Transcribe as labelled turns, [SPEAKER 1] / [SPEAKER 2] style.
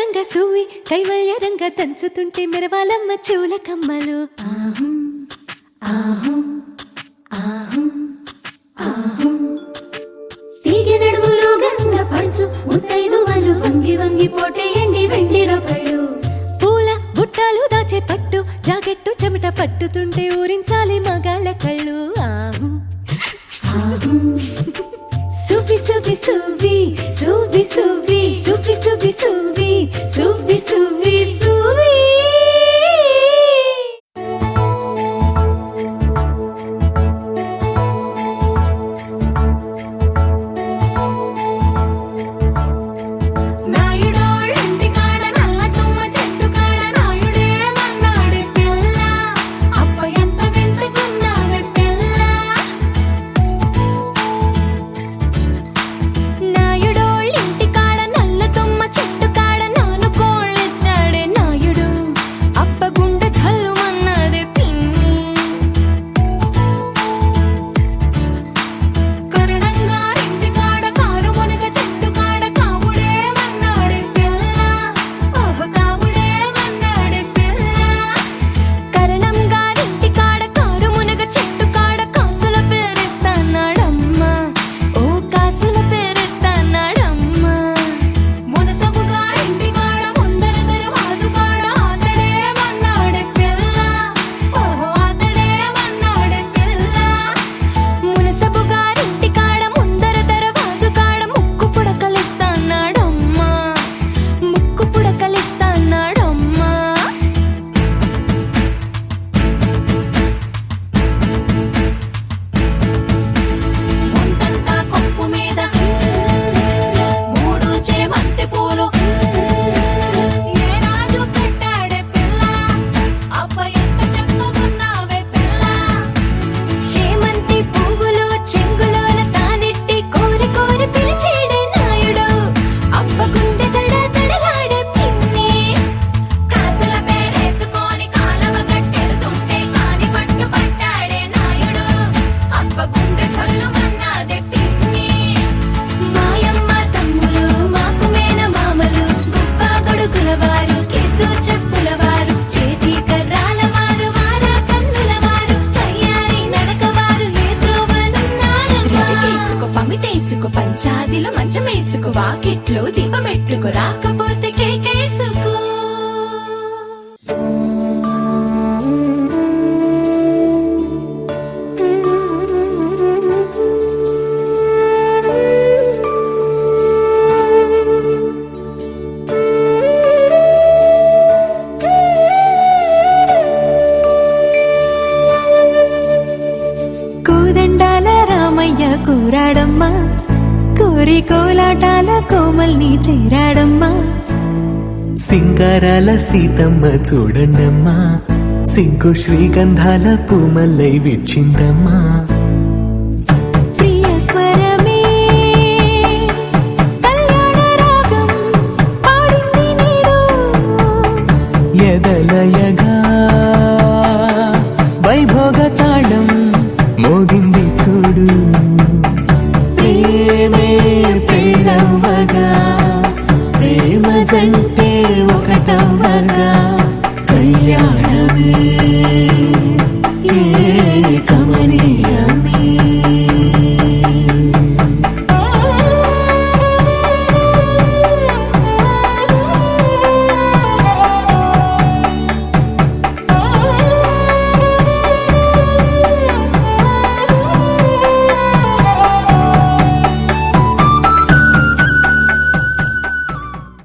[SPEAKER 1] రంగ సూవి కైవల్య రంగ దంచుతుంటే మెరవాలమ్మ చెవుల కమ్మలు. తీగె నడుములు గంగ పంచు ముత్తైదు వాళ్ళు వంగి వంగి పోటేయండి వెండి రొకళ్ళు. పూల బుట్టాలు దాచే పట్టు జాకెట్టు చెమట పట్టుతుంటే ఊరించాలి మగాళ్ళ కళ్ళు. సువి సువి సువి సువి సువి సువి సువి సువి సువి సువి సువి.
[SPEAKER 2] పంచాదిలో మంచమేసుకో వాకిట్లో దీపమెట్టుకు రాకపోతే కేకేసుకో.
[SPEAKER 1] కోదండాల రామయ్య కూరాడమ్మా కోరి కోలాటాల కోమల్ని చేరాడమ్మా.
[SPEAKER 3] సింగారాల సీతమ్మ చూడండమ్మా సింగు శ్రీగంధాల పూమల్లై విచ్చిందమ్మా.
[SPEAKER 1] ప్రియ స్వరమే కళ్యాణ రాగం పాడింది నీడు
[SPEAKER 3] ఎదలయగా వైభోగ తాళం మోగింది చూడు. ప్రేమే ప్రేమవగా ప్రేమ జంటే ఒకటవగా కళ్యాణమే ఏక